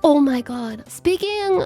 Oh my god. Speaking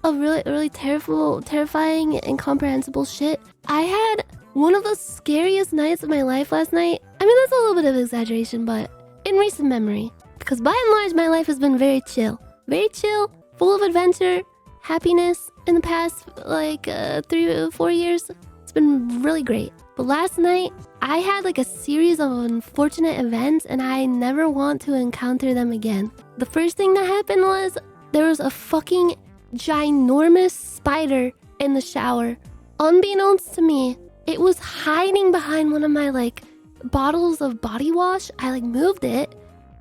of really terrifying, incomprehensible shit, I had one of the scariest nights of my life last night. I mean, that's a little bit of exaggeration, but in recent memory. Because by and large, my life has been very chill. Very chill, full of adventure, happiness in the past, like, 3 or 4 years. It's been really great. But last night, I had like a series of unfortunate events and I never want to encounter them again. The first thing that happened was there was a fucking ginormous spider in the shower. Unbeknownst to me, it was hiding behind one of my like bottles of body wash. I like moved it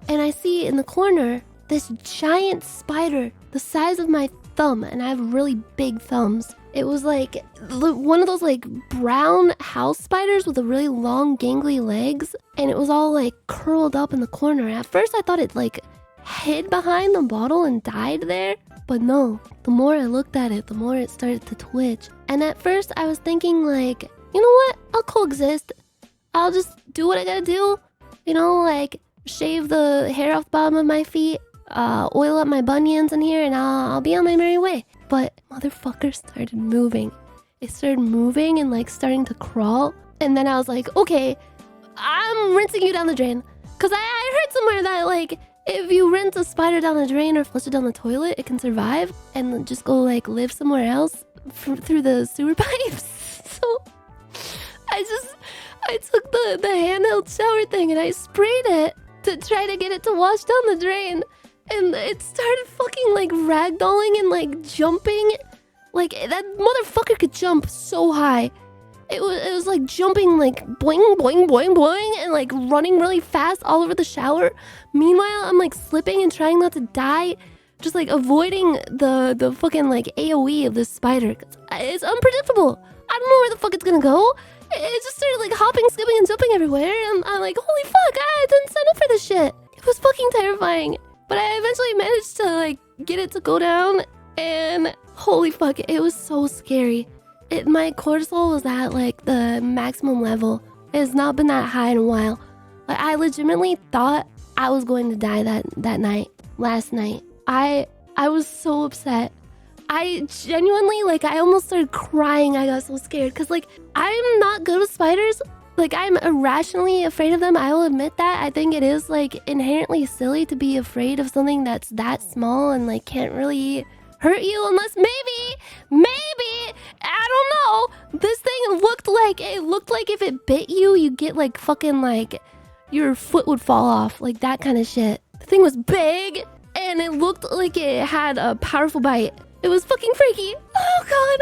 and I see in the corner this giant spider the size of my thumb, and I have really big thumbs. It was like one of those like brown house spiders with a really long gangly legs, and it was all like curled up in the corner. At first I thought it like hid behind the bottle and died there, but no. The more I looked at it, the more it started to twitch. And at first I was thinking like, you know what? I'll coexist. I'll just do what I gotta do. You know, like shave the hair off the bottom of my feet, oil up my bunions in here, and I'll be on my merry way. But motherfucker started moving. It started moving and like starting to crawl. And then I was like, okay, I'm rinsing you down the drain. Cause I heard somewhere that like if you rinse a spider down the drain or flush it down the toilet, it can survive and just go like live somewhere else through the sewer pipes. So I took the handheld shower thing and I sprayed it to try to get it to wash down the drain. And it started fucking like ragdolling and like jumping. Like that motherfucker could jump so high. It was like jumping like boing, boing, boing, boing and like running really fast all over the shower. Meanwhile, I'm like slipping and trying not to die. Just like avoiding the fucking like AoE of this spider. It's unpredictable. I don't know where the fuck it's gonna go. It just started like hopping, skipping, and jumping everywhere. And I'm like, holy fuck, I didn't sign up for this shit. It was fucking terrifying. But I eventually managed to like get it to go down, and holy fuck, it was so scary. My cortisol was at like the maximum level. It has not been that high in a while. Like I legitimately thought I was going to die that night, last night. I was so upset. I genuinely like I almost started crying. I got so scared because like I'm not good with spiders. Like, I'm irrationally afraid of them. I will admit that. I think it is, like, inherently silly to be afraid of something that's that small and, like, can't really hurt you unless maybe, I don't know. This thing looked like if it bit you, you get, like, fucking, like, your foot would fall off. Like, that kind of shit. The thing was big, and it looked like it had a powerful bite. It was fucking freaky. Oh, God.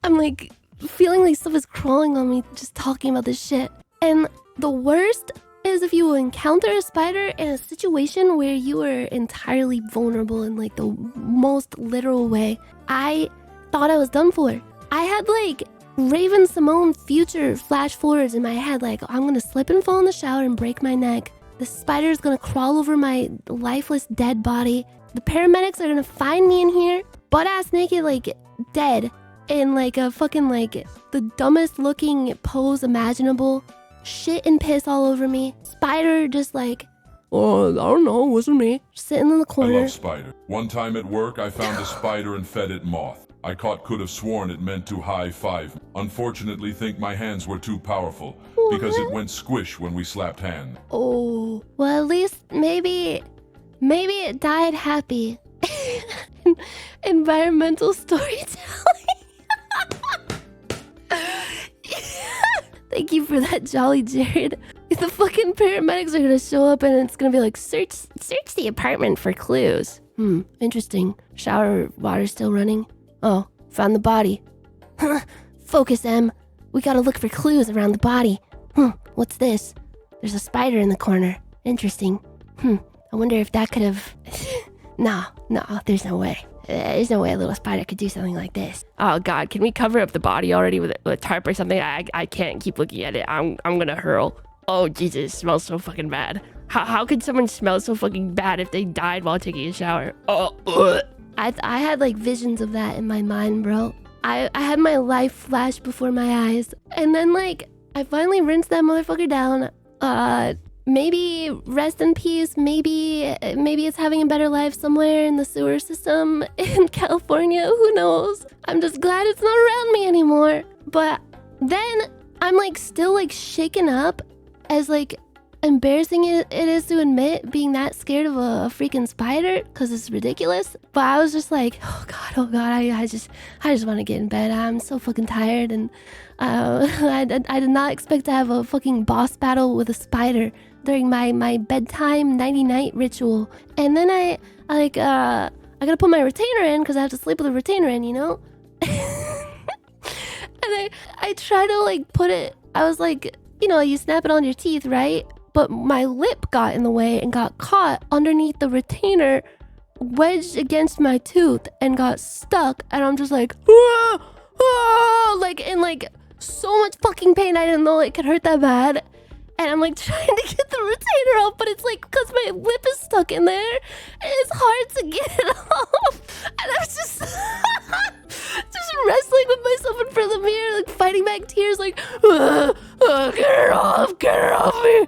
I'm like... feeling like stuff is crawling on me just talking about this shit. And the worst is if you encounter a spider in a situation where you are entirely vulnerable in like the most literal way. I thought I was done for. I had like Raven Simone future flash forwards in my head, like I'm gonna slip and fall in the shower and break my neck. The spider is gonna crawl over my lifeless dead body. The paramedics are gonna find me in here butt ass naked, like dead, in like a fucking like the dumbest looking pose imaginable. Shit and piss all over me. Spider just like, oh, I don't know, it wasn't me. Sitting in the corner. I love spider. One time at work, I found a spider and fed it moth. I could have sworn it meant to high five. Unfortunately, think my hands were too powerful because it went squish when we slapped hand. Oh, well at least maybe it died happy. Environmental storytelling. Thank you for that, Jolly Jared. The fucking paramedics are gonna show up and it's gonna be like, search the apartment for clues. Interesting. Shower water still running. Oh, found the body. Focus, Em. We gotta look for clues around the body. What's this? There's a spider in the corner. Interesting. I wonder if that could have... No, there's no way. There's no way a little spider could do something like this. Oh God, can we cover up the body already with a tarp or something? I can't keep looking at it. I'm gonna hurl. Oh Jesus, it smells so fucking bad. How could someone smell so fucking bad if they died while taking a shower? Oh, ugh. I had like visions of that in my mind, bro. I had my life flash before my eyes. And then like, I finally rinsed that motherfucker down. maybe rest in peace. Maybe it's having a better life somewhere in the sewer system in California. Who knows? I'm just glad it's not around me anymore. But then I'm like still like shaken up, as like embarrassing it is to admit being that scared of a freaking spider, because it's ridiculous. But I was just like, oh god, I just want to get in bed. I'm so fucking tired, and I did not expect to have a fucking boss battle with a spider during my bedtime nighty-night ritual. And then I gotta put my retainer in because I have to sleep with a retainer in, you know. And I try to like put it. I was like, you know, you snap it on your teeth, right? But my lip got in the way and got caught underneath the retainer, wedged against my tooth, and got stuck. And I'm just like, ah, ah, like in like so much fucking pain. I didn't know it could hurt that bad. And I'm like trying to get the retainer off, but it's like because my lip is stuck in there, it's hard to get it off. And I was just just wrestling with myself in front of the mirror, like fighting back tears, like get it off me.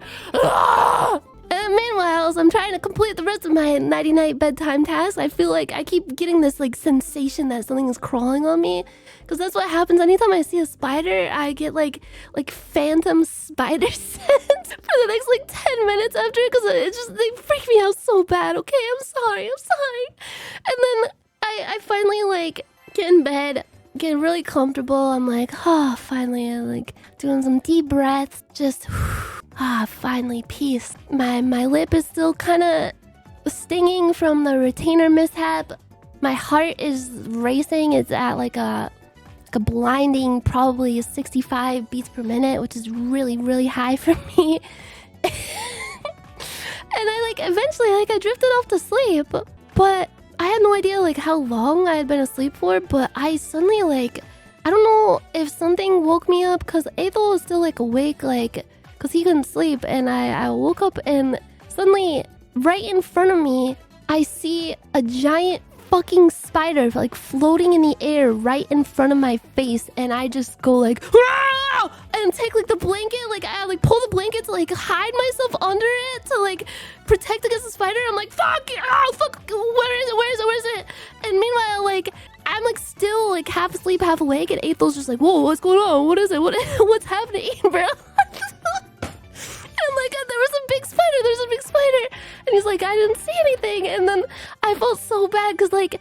And meanwhile, as I'm trying to complete the rest of my nighty-night bedtime task, I feel like I keep getting this like sensation that something is crawling on me. Because that's what happens anytime I see a spider. I get like phantom spider sense for the next like 10 minutes after, because they freak me out so bad. Okay, I'm sorry. And then I finally like get in bed, get really comfortable. I'm like, finally, I'm like doing some deep breaths, just finally peace. My lip is still kind of stinging from the retainer mishap. My heart is racing. It's at like a blinding probably 65 beats per minute, which is really, really high for me. And I like eventually like I drifted off to sleep, but I had no idea like how long I had been asleep for. But I suddenly like, I don't know if something woke me up, because Ethel was still like awake, like because he couldn't sleep. And I woke up, and suddenly right in front of me I see a giant fucking spider like floating in the air right in front of my face. And I just go like, "Aah!" and take like the blanket, like I like pull the blanket to like hide myself under it to like protect against the spider. I'm like, fuck, where is it? And meanwhile, like I'm like still like half asleep, half awake, and Ethel's just like, whoa, what's going on? What is it? What's happening, bro? I'm like, there's a big spider. And he's like, I didn't see anything. And then I felt so bad because like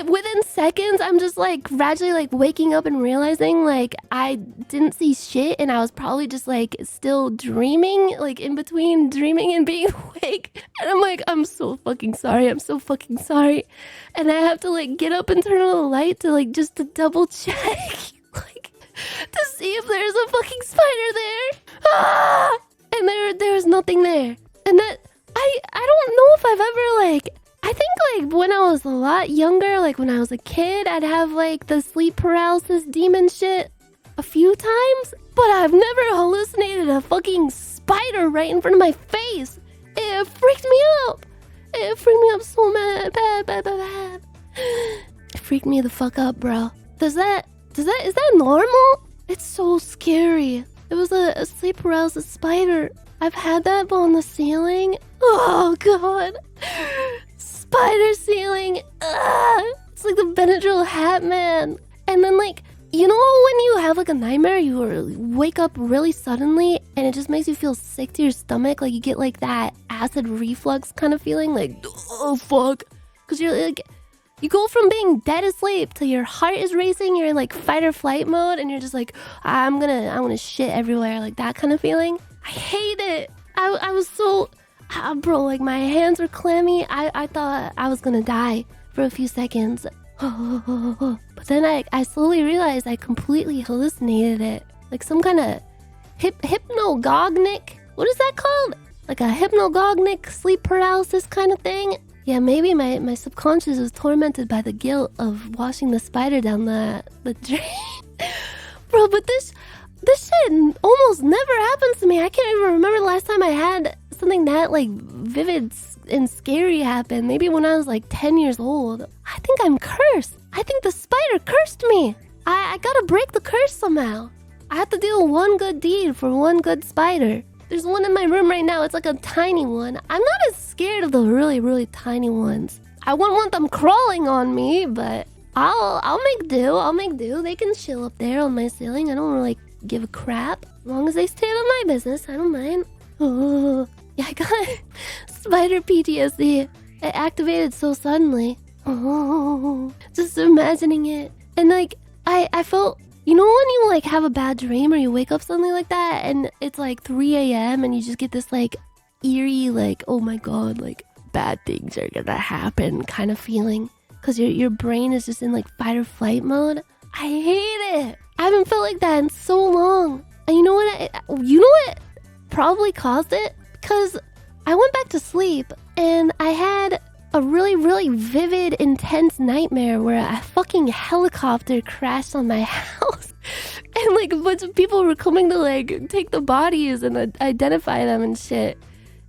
within seconds, I'm just like gradually like waking up and realizing like I didn't see shit, and I was probably just like still dreaming, like in between dreaming and being awake. And I'm like, I'm so fucking sorry. And I have to like get up and turn on the light to like just to double check, like to see if there's a fucking spider there. And there was nothing there. And that I don't know if I've ever like, I think like when I was a lot younger, like when I was a kid, I'd have like the sleep paralysis demon shit a few times, but I've never hallucinated a fucking spider right in front of my face. It freaked me up. It freaked me up so bad. It freaked me the fuck up, bro. Is that normal? It's so scary. It was a sleep paralysis spider. I've had that on the ceiling. Oh god. Spider ceiling. It's like the Benadryl hat man. And then like, you know when you have like a nightmare, you wake up really suddenly and it just makes you feel sick to your stomach, like you get like that acid reflux kind of feeling, like oh fuck, because you're like, you go from being dead asleep to your heart is racing, you're in like fight or flight mode, and you're just like, I'm gonna shit everywhere, like that kind of feeling. I hate it. I was so bro, like my hands were clammy. I thought I was gonna die for a few seconds. But then I slowly realized I completely hallucinated it. Like some kind of hypnagogic, what is that called? Like a hypnagogic sleep paralysis kind of thing. Yeah, maybe my subconscious was tormented by the guilt of washing the spider down the drain. Bro, but this shit almost never happens to me. I can't even remember the last time I had something that like vivid and scary happen. Maybe when I was like 10 years old. I think I'm cursed. I think the spider cursed me. I gotta break the curse somehow. I have to do one good deed for one good spider. There's one in my room right now. It's like a tiny one. I'm not as scared of the really, really tiny ones. I wouldn't want them crawling on me, but I'll make do. I'll make do. They can chill up there on my ceiling. I don't really give a crap. As long as they stay out of my business, I don't mind. Oh, yeah, I got spider PTSD. It activated so suddenly. Oh, just imagining it. And like, I felt, you know when you like have a bad dream or you wake up suddenly like that and it's like 3 a.m. and you just get this like eerie, like, oh my God, like bad things are gonna happen kind of feeling. Cause your brain is just in like fight or flight mode. I hate it. I haven't felt like that in so long. And you know what probably caused it? Because I went back to sleep and I had a really, really vivid, intense nightmare where a fucking helicopter crashed on my house. And like a bunch of people were coming to like take the bodies and identify them and shit.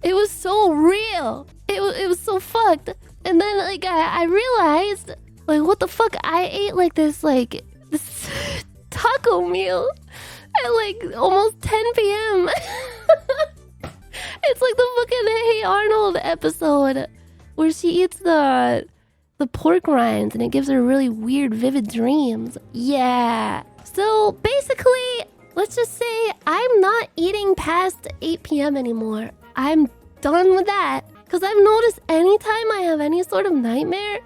It was so real. It was so fucked. And then like I realized like what the fuck, I ate like this taco meal at like almost 10 p.m. It's like the fucking Hey Arnold episode where she eats the pork rinds and it gives her really weird, vivid dreams. Yeah. So basically, let's just say I'm not eating past 8 p.m. anymore. I'm done with that. Because I've noticed anytime I have any sort of nightmare,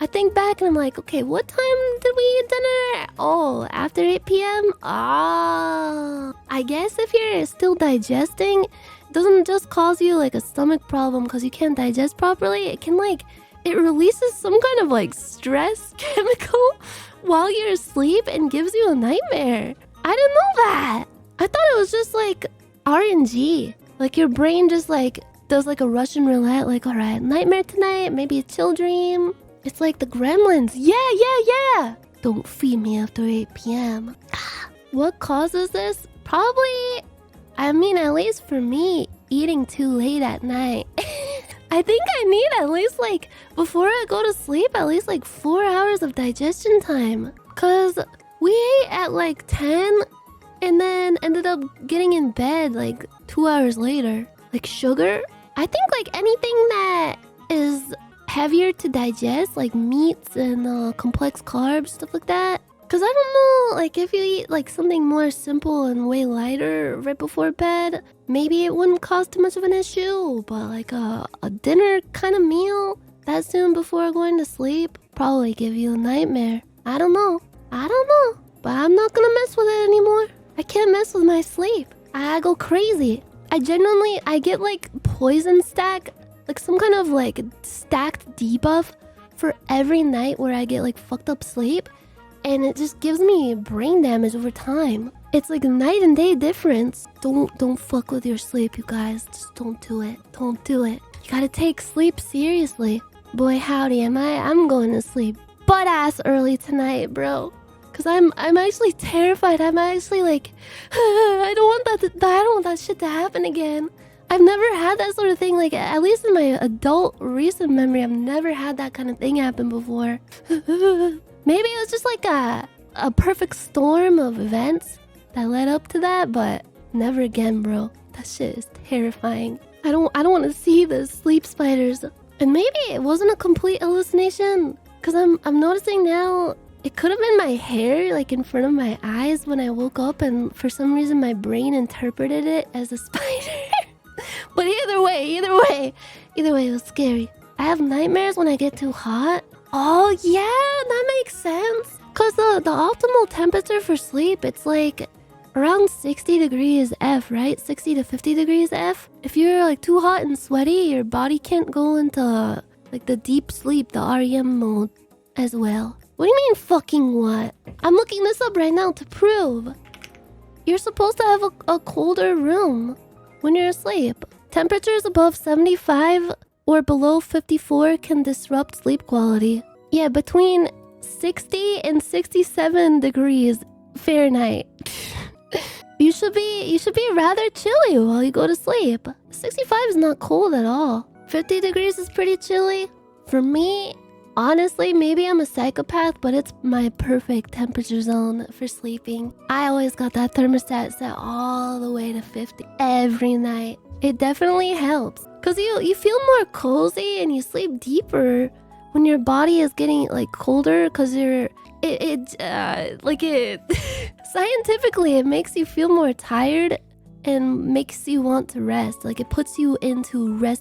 I think back and I'm like, okay, what time did we eat dinner? Oh, after 8 p.m.? Ah. I guess if you're still digesting, it doesn't just cause you like a stomach problem because you can't digest properly. It can like, it releases some kind of like stress chemical while you're asleep and gives you a nightmare. I didn't know that. I thought it was just like RNG. Like your brain just like does like a Russian roulette, like, all right, nightmare tonight, maybe a chill dream. It's like the Gremlins. Yeah. Don't feed me after 8 p.m. What causes this? Probably, I mean, at least for me, eating too late at night. I think I need at least like, before I go to sleep, at least like 4 hours of digestion time. Cause we ate at like 10 and then ended up getting in bed like 2 hours later. Like sugar? I think like anything that is heavier to digest, like meats and complex carbs, stuff like that. Because I don't know, like if you eat like something more simple and way lighter right before bed, maybe it wouldn't cause too much of an issue. But like a dinner kind of meal that soon before going to sleep probably give you a nightmare. I don't know. But I'm not gonna mess with it anymore. I can't mess with my sleep. I go crazy. I get like poison stack, like some kind of like stacked debuff for every night where I get like fucked up sleep. And it just gives me brain damage over time. It's like a night and day difference. Don't fuck with your sleep, you guys. Just don't do it. Don't do it. You gotta take sleep seriously. Boy, howdy, I'm going to sleep butt ass early tonight, bro. Cause I'm actually terrified. I'm actually like, I don't want that shit to happen again. I've never had that sort of thing. Like at least in my adult recent memory, I've never had that kind of thing happen before. Maybe it was just like a perfect storm of events that led up to that, but never again, bro. That shit is terrifying. I don't want to see the sleep spiders. And maybe it wasn't a complete hallucination, cause I'm noticing now. It could have been my hair, like in front of my eyes when I woke up, and for some reason my brain interpreted it as a spider. But either way, it was scary. I have nightmares when I get too hot. Oh yeah, that makes sense. Cause the optimal temperature for sleep, it's like around 60 degrees F, right? 60 to 50 degrees F. If you're like too hot and sweaty, your body can't go into like the deep sleep, the REM mode as well. What do you mean fucking what? I'm looking this up right now to prove. You're supposed to have a colder room when you're asleep. Temperatures above 75 or below 54 can disrupt sleep quality. Yeah, between 60 and 67 degrees Fahrenheit. You should be rather chilly while you go to sleep. 65 is not cold at all. 50 degrees is pretty chilly. For me, Honestly, maybe I'm a psychopath, but it's my perfect temperature zone for sleeping. I always got that thermostat set all the way to 50 every night. It definitely helps. Because you feel more cozy and you sleep deeper when your body is getting like colder because scientifically it makes you feel more tired and makes you want to rest. Like it puts you into rest